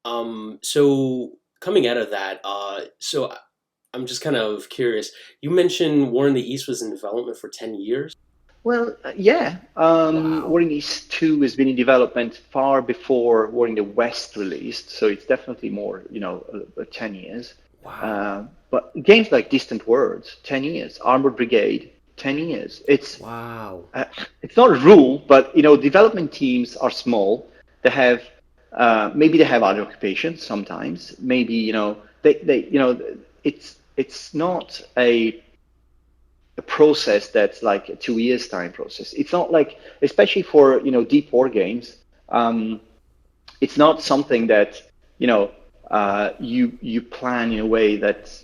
So coming out of that, I'm just kind of curious. You mentioned War in the East was in development for 10 years. Well, yeah. Wow. War in the East 2 has been in development far before War in the West released, so it's definitely more, 10 years. Wow. But games like Distant Worlds, 10 years. Armored Brigade, 10 years. Wow. Uh, it's not a rule, but development teams are small. They have maybe they have other occupations sometimes. Maybe they it's not a process that's like a 2 years time process. It's not like, especially for deep war games, um, it's not something that you know you plan in a way that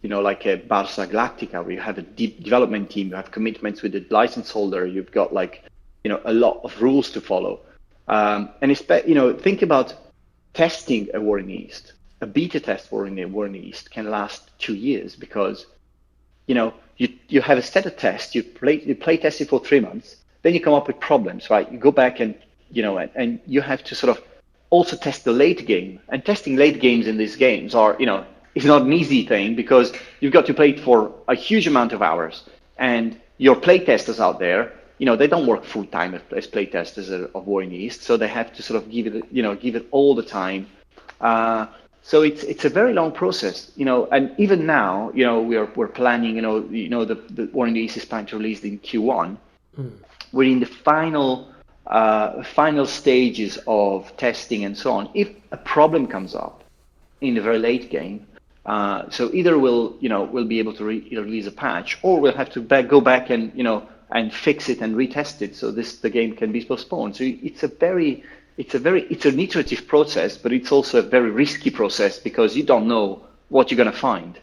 like a Barça Galactica, where you have a deep development team, you have commitments with the license holder, you've got like a lot of rules to follow, and think about testing a War in the East. A beta test War in the East can last 2 years because you have a set of tests, you play test it for 3 months, then you come up with problems, right? You go back and and you have to sort of also test the late game. And testing late games in these games are, is not an easy thing because you've got to play it for a huge amount of hours. And your play testers out there, they don't work full time as play testers of War in the East, so they have to sort of give it all the time. Uh, so it's a very long process, and even now, we're planning, the War in the East is planned to release in Q1. Hmm. We're in the final stages of testing and so on. If a problem comes up in the very late game, so either we'll be able to release a patch, or we'll have to go back and and fix it and retest it, so the game can be postponed. So it's an iterative process, but it's also a very risky process because you don't know what you're going to find.